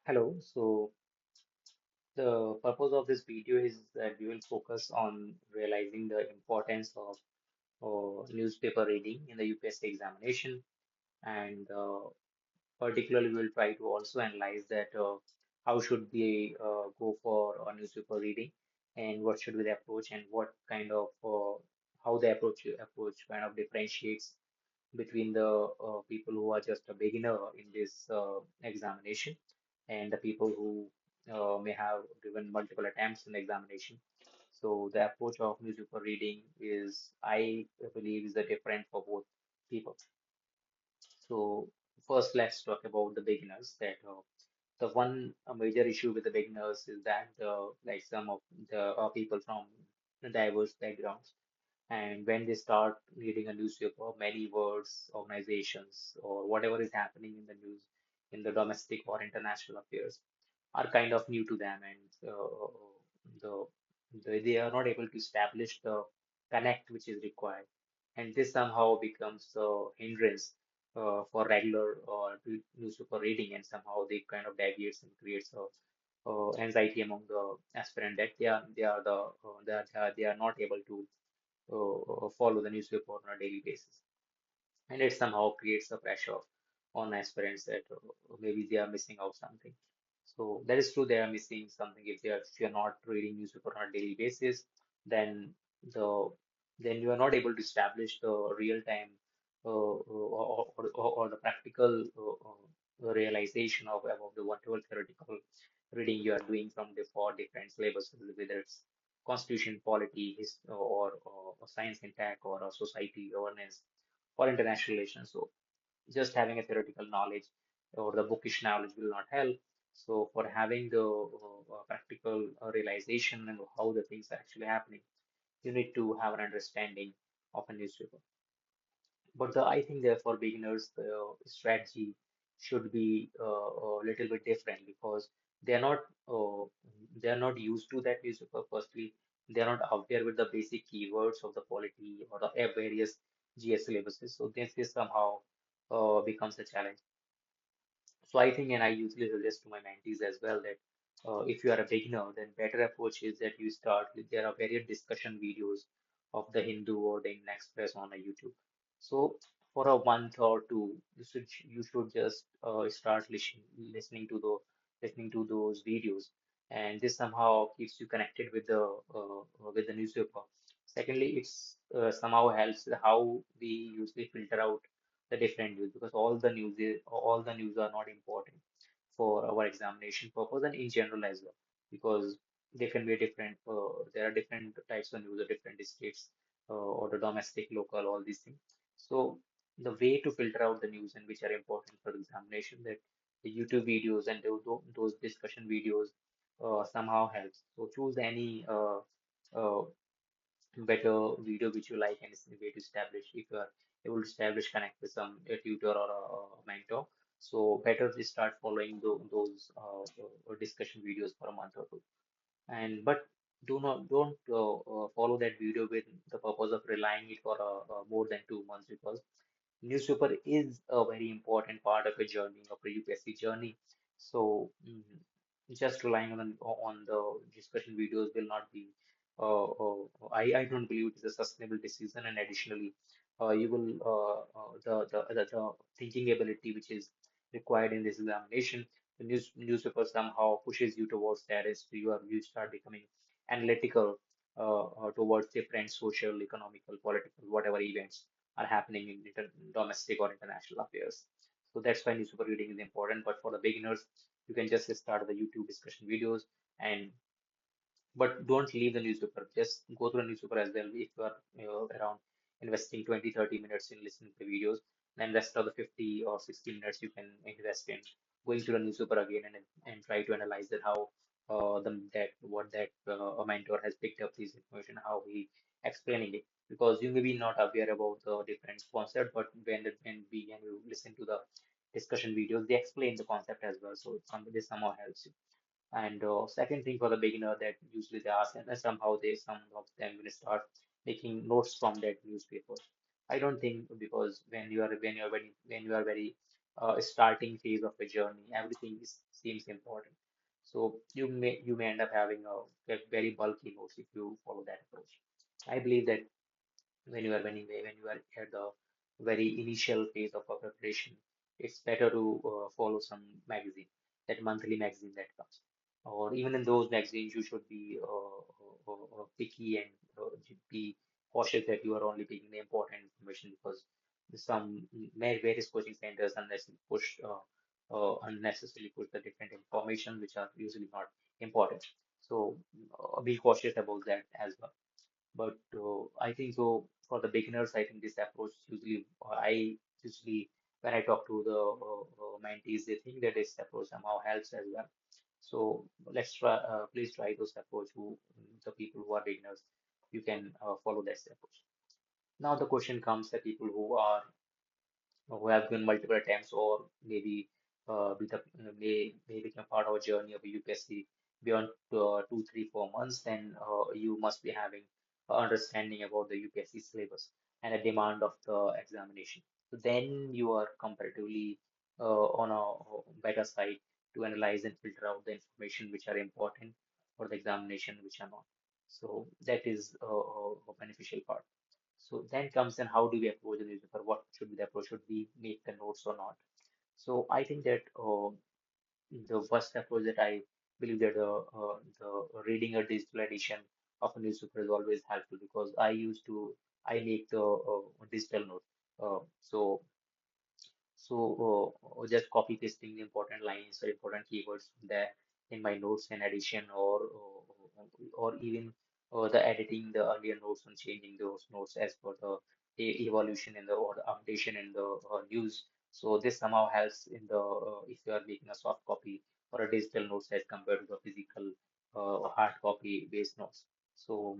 Hello. So the purpose of this video is that we will focus on realizing the importance of newspaper reading in the UPSC examination, and particularly we will try to also analyze that how should we go for newspaper reading, and what should be the approach, and what kind of how the approach kind of differentiates between the people who are just a beginner in this examination and the people who may have given multiple attempts in the examination. So the approach of newspaper reading is, I believe, is the different for both people. So first, let's talk about the beginners. That the one major issue with the beginners is that like some of the people from diverse backgrounds, and when they start reading a newspaper, many words, organizations, or whatever is happening in the news, in the domestic or international affairs, are kind of new to them, and the, they are not able to establish the connect which is required, and this somehow becomes a hindrance for regular newspaper reading, and somehow they kind of deviates and creates a anxiety among the aspirant that they are not able to follow the newspaper on a daily basis, and it somehow creates a pressure on aspirants that maybe they are missing out something. So that is true, they are missing something if you are not reading newspaper on a daily basis, then the then you are not able to establish the real time or the practical realization of about the whatever theoretical reading you are doing from the four different syllabuses, whether it's constitution, polity, or science and tech, or society governance or international relations. So just having a theoretical knowledge or the bookish knowledge will not help. So for having the practical realization and how the things are actually happening, you need to have an understanding of a newspaper. But I think that for beginners, the strategy should be a little bit different because they are not uh, they are not used to that newspaper. Firstly, they are not aware with the basic keywords of the polity or the various GS syllabuses. So this is somehow becomes a challenge. So I think, and I usually suggest to my mentees as well that if you are a beginner, then better approach is that you start with, there are various discussion videos of the Hindu or the Indian Express on a YouTube. So for a month or two, you should just start listening to those videos, and this somehow keeps you connected with the newspaper. Secondly, it's somehow helps how we usually filter out the different news, because all the news are not important for our examination purpose and in general as well, because they can be different. There are different types of news, or different states, or the domestic, local, all these things. So the way to filter out the news and which are important for the examination, that the YouTube videos and those discussion videos somehow helps. So choose any better video which you like, and it's a way to establish, if you are able to establish connect with some tutor or a mentor, so better to start following those discussion videos for a month or two. And but don't follow that video with the purpose of relying it for more than 2 months, because newspaper is a very important part of a journey, of a UPSC journey. So just relying on the discussion videos will not be. I don't believe it is a sustainable decision. And additionally, you will the thinking ability which is required in this examination. The newspaper somehow pushes you towards that, as you start becoming analytical towards different social, economical, political, whatever events are happening in domestic or international affairs. So that's why newspaper reading is important. But for the beginners, you can just start the YouTube discussion videos, and but don't leave the newspaper. Just go through the newspaper as well. If you are around investing 20, 30 minutes in listening to the videos, then rest of the 50 or 60 minutes you can invest in going to the newspaper again, and try to analyze that how that what that a mentor has picked up this information, how he explaining it. Because you may be not aware about the different concept, but when you listen to the discussion videos, they explain the concept as well. So this somehow helps you. And second thing for the beginner, that usually they ask, and somehow some of them will start making notes from that newspaper. I don't think, because when you are very starting phase of a journey, everything seems important. So you may end up having a very bulky notes if you follow that approach. I believe that when you are at the very initial phase of a preparation, it's better to follow some magazine, that monthly magazine that comes, or even in those magazines, you should be picky and be cautious that you are only picking the important information because some various coaching centers unnecessarily push the different information which are usually not important. So be cautious about that as well. But I think so for the beginners, I think this approach usually, I usually, when I talk to the mentees, they think that this approach somehow helps as well. So let's try, please try those approach the people who are beginners, you can follow this approach. Now the question comes that people who have given multiple attempts or maybe may become part of a journey of a UPSC beyond 2, 3, 4 months, then you must be having understanding about the UPSC syllabus and the demand of the examination. So then you are comparatively on a better side to analyze and filter out the information which are important for the examination, which are not. So that is a beneficial part. So then comes in how do we approach the newspaper? What should be the approach? Should we make the notes or not? So I think that the first approach that I believe that the reading a digital edition of a newspaper is always helpful because I make the digital note. So just copy pasting the important lines or important keywords there in my notes in addition, or even the editing the earlier notes and changing those notes as per the evolution in the or the updation in the news. So this somehow helps in the if you are making a soft copy or a digital notes as compared to the physical hard copy based notes. So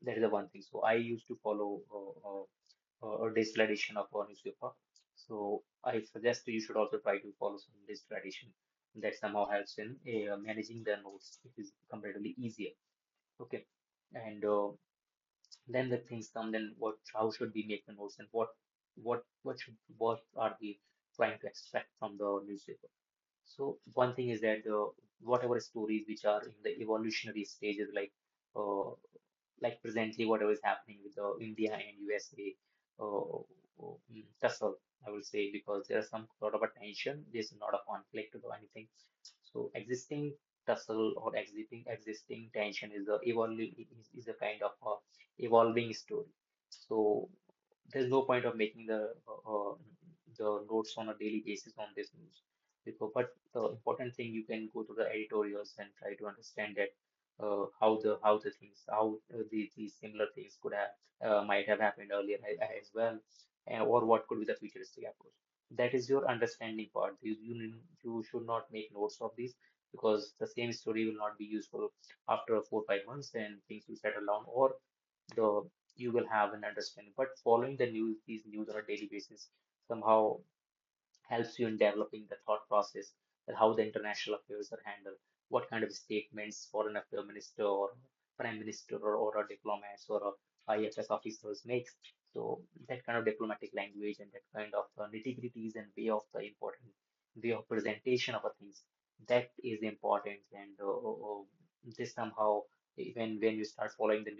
that is the one thing. So I used to follow a digital edition of a newspaper. So I suggest you should also try to follow some digital edition that somehow helps in managing the notes. It is comparatively easier. Okay, and then the things come. Then how should we make the notes, and what are we trying to extract from the newspaper? So one thing is that whatever stories which are in the evolutionary stages, like presently whatever is happening with the India and USA tussle, I will say, because there is some sort of a tension. There's not a conflict or anything. So existing tussle or existing tension is a kind of a evolving story. So there's no point of making the notes on a daily basis on this news. But the important thing, you can go to the editorials and try to understand that how these similar things could have might have happened earlier as well, or what could be the futuristic approach. That is your understanding part. You should not make notes of these because the same story will not be useful after 4, 5 months, and things will settle down, or the you will have an understanding. But following these news on a daily basis somehow helps you in developing the thought process that how the international affairs are handled, what kind of statements foreign affairs minister or prime minister or a diplomats or a IFS officers makes. So that kind of diplomatic language and that kind of nitty-gritties and way of presentation of a things, that is important. And this somehow when you start following the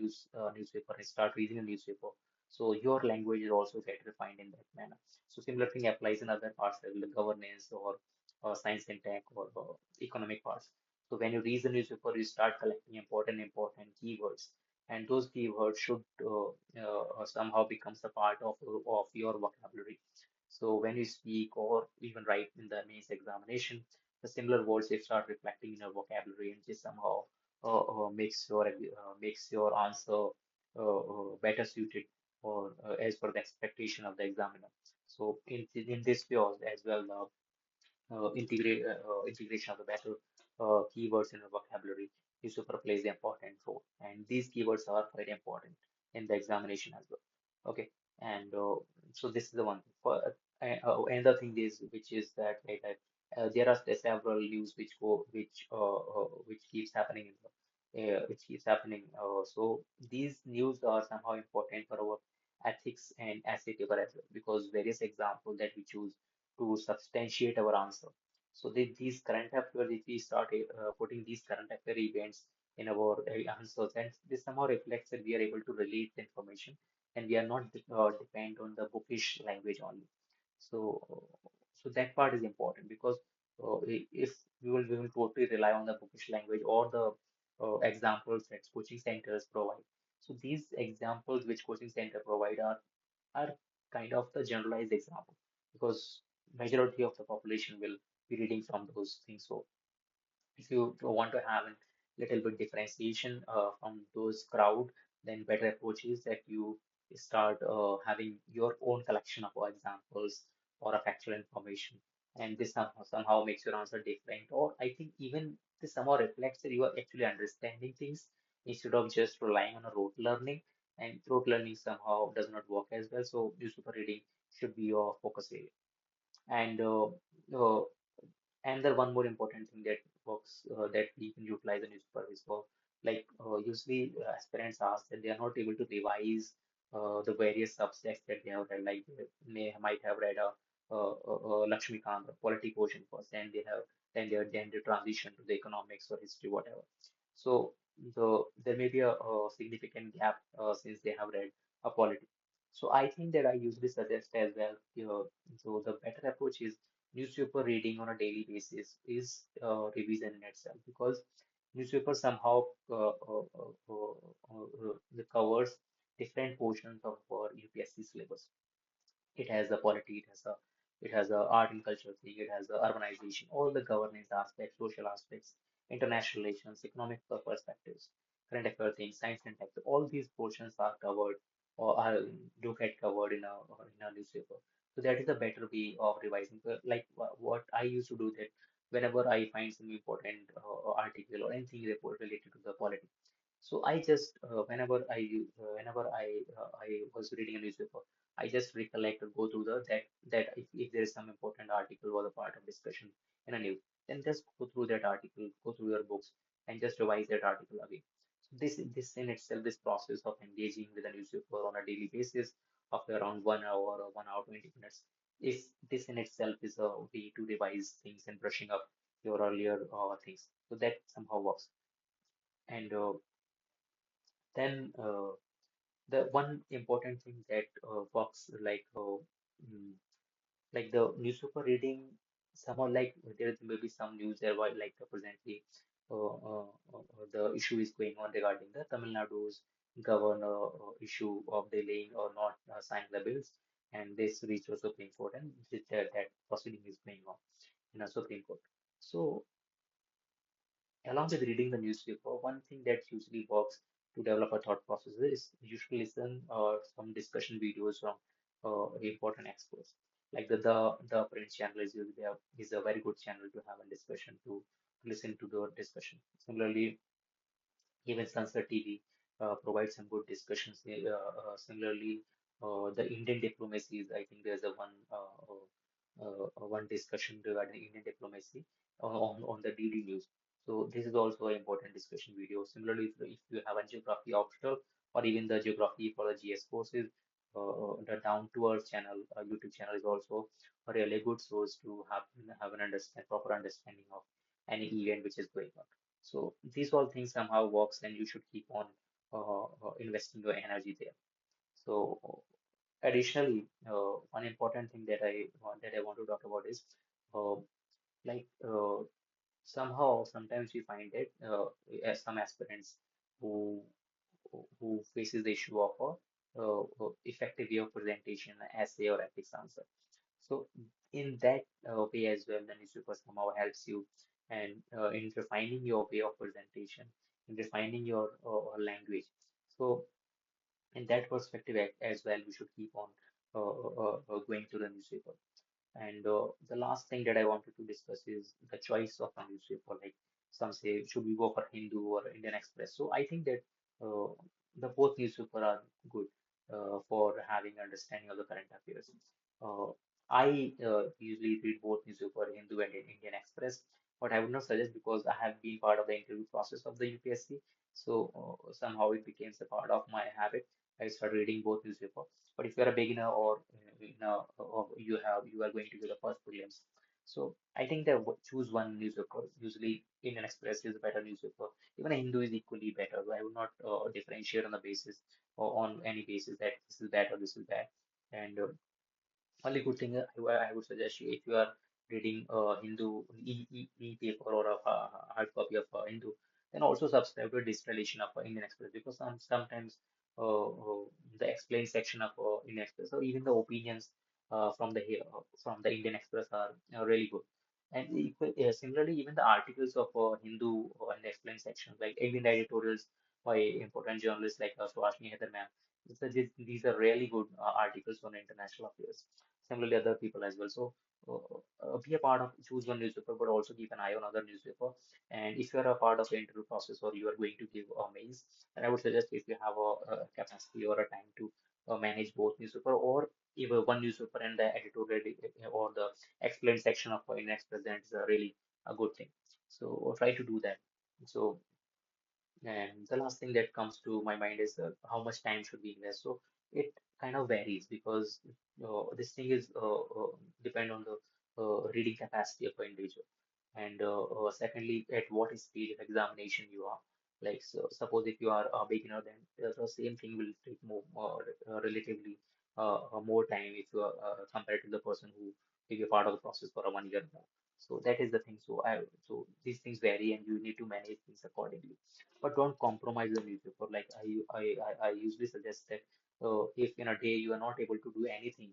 newspaper and start reading the newspaper, so your language is also get refined in that manner. So similar thing applies in other parts like the governance or science and tech or economic parts. So when you read the newspaper, you start collecting important keywords, and those keywords should somehow becomes a part of your vocabulary. So when you speak or even write in the mains examination, the similar words they start reflecting in your vocabulary, and this somehow makes your answer better suited or as per the expectation of the examiner. So in this way as well, integration of the better keywords in the vocabulary newspaper plays an important role, and these keywords are very important in the examination as well. Okay, and so this is the one thing. Another thing is which is that there are several news which keeps happening in which keeps happening. So these news are somehow important for our ethics and essay paper as well because various examples that we choose. to substantiate our answer. So these current affairs, if we start putting these current affair events in our answers, and this somehow reflects that we are able to relate the information and we are not depend on the bookish language only. So, so that part is important because if we will totally rely on the bookish language or the examples that coaching centers provide. So these examples which coaching center provide are kind of the generalized example because majority of the population will be reading from those things. So if you want to have a little bit differentiation from those crowd, then better approach is that you start having your own collection of examples or of actual information, and this somehow makes your answer different. Or I think even this somehow reflects that you are actually understanding things instead of just relying on a rote learning. And rote learning somehow does not work as well. So newspaper reading should be your focus area. And uh, and the one more important thing that works that we can utilize in newspaper is for like usually aspirants ask that they are not able to revise the various subjects that they have read. Like they might have read Lakshmikant, or polity quotient first, and then they transition to the economics or history, whatever. So there may be a significant gap since they have read a polity. So I think that I usually suggest as well. So the better approach is newspaper reading on a daily basis is revision in itself because newspaper somehow covers different portions of our UPSC syllabus. It has the polity, it has a art and culture thing, it has the urbanization, all the governance aspects, social aspects, international relations, economic perspectives, current affair things, science and tech. So all these portions are covered or are do get covered in a newspaper. So that is a better way of revising. Like what I used to do that whenever I find some important article or anything report related to the polity. So I just whenever I was reading a newspaper, I just recollect or go through that if there is some important article or the part of discussion in a news, then just go through that article, go through your books, and just revise that article again. So this in itself, this process of engaging with a newspaper on a daily basis of around 1 hour or 1 hour 20 minutes, is this in itself is a way to revise things and brushing up your earlier things. So that somehow works. And then the one important thing that works mm, like the newspaper reading somehow like there may be some news there where like presently the issue is going on regarding the Tamil Nadu's governor issue of delaying or not signing the bills, and this reached the Supreme Court, and that proceeding is going on in a Supreme Court. So along with reading the newspaper, one thing that usually works to develop a thought process is you should listen some discussion videos from important experts. Like the print channel is a very good channel to have a discussion to listen to the discussion. Similarly, even Sunset TV provides some good discussions. Similarly, the Indian diplomacy is, I think there's a one discussion regarding Indian diplomacy on the DD News. So this is also an important discussion video. Similarly, if you have a geography optional or even the geography for the GS courses, the Down to Earth channel, YouTube channel is also a really good source to have an proper understanding of any event which is going on. So these all things somehow works, and you should keep on investing your energy there. So additionally, one important thing that I want to talk about is uh, like somehow sometimes we find that as some aspirants who who faces the issue of a effective way of presentation, essay or ethics answer. So in that way as well, the newspaper somehow helps you and in refining your way of presentation, in refining your language. So in that perspective as well, we should keep on going to the newspaper. And the last thing that I wanted to discuss is the choice of a newspaper. Like some say, should we go for Hindu or Indian Express? So I think that uh, the both newspaper are good for having understanding of the current affairs. Uh, I usually read both newspaper, Hindu and Indian Express, but I would not suggest because I have been part of the interview process of the UPSC. So somehow it becomes a part of my habit. I start reading both newspaper. But if you're a beginner or or you are going to be the first prelims, so I think that choose one newspaper. Usually, Indian Express is a better newspaper. Even a Hindu is equally better. I would not differentiate on the basis or on any basis that this is bad or this is bad. And only good thing I would suggest you, if you are reading Hindu e-paper or a hard copy of Hindu, then also subscribe to a digital edition of Indian Express, because sometimes the explain section of Indian Express or even the opinions from the Indian Express are really good. And similarly, even the articles of Hindu and the explain section, like even the editorials by important journalists like Suhasini Heather ma'am, these are really good articles on international affairs. Similarly, other people as well. So be a part of, choose one newspaper, but also keep an eye on other newspaper. And if you are a part of the interview process or you are going to give mails, then I would suggest, if you have a capacity or a time to manage both newspaper, or even one newspaper and the editorial or the explained section of in Express, then it's a really a good thing. So try to do that. So and the last thing that comes to my mind is how much time should we invest. So it kind of varies, because this thing is depend on the reading capacity of an individual. And secondly, at what stage of examination you are. Like, so suppose if you are a beginner, then the same thing will take relatively more time if you are compared to the person who will be a part of the process for a 1 year more. So that is the thing. So these things vary, and you need to manage things accordingly. But don't compromise the newspaper. Like I usually suggest that if in a day you are not able to do anything,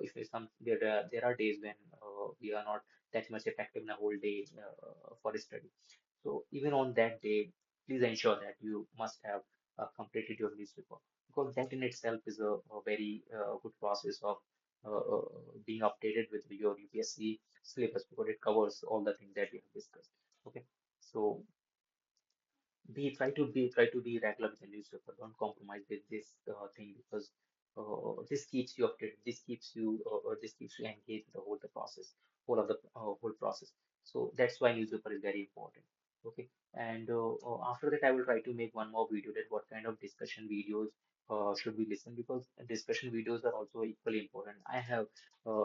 if there's there are days when we are not that much effective in a whole day for study. So even on that day, please ensure that you must have completed your newspaper, because that in itself is a very good process of being updated with your UPSC syllabus, because it covers all the things that we have discussed. Okay, so try to be regular with the newspaper. Don't compromise with this thing, because this keeps you updated. This keeps you this keeps you engaged with the whole the process, whole process. So that's why newspaper is very important. Okay, and after that I will try to make one more video, that what kind of discussion videos should we listen, because discussion videos are also equally important. I have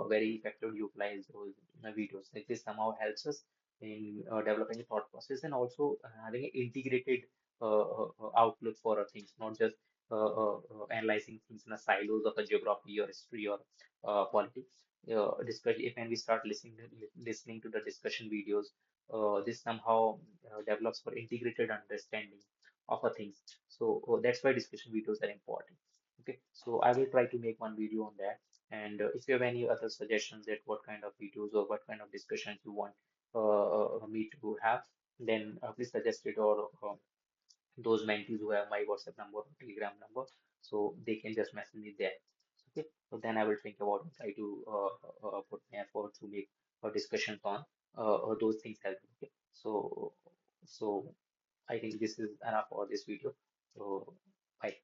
very effectively utilized those videos. Like this somehow helps us in developing a thought process, and also having an integrated outlook for things, not just analyzing things in a silos of a geography or history or politics. Especially if when we start listening to the discussion videos, this somehow develops for integrated understanding of a things. So that's why discussion videos are important. Okay, so I will try to make one video on that. And if you have any other suggestions that what kind of videos or what kind of discussions you want me to have, then please suggest it, or those mentees who have my WhatsApp number or Telegram number, so they can just message me there. Okay, so then I will think about and try to put my effort to make discussions on those things help. Okay, so I think this is enough for this video. So bye.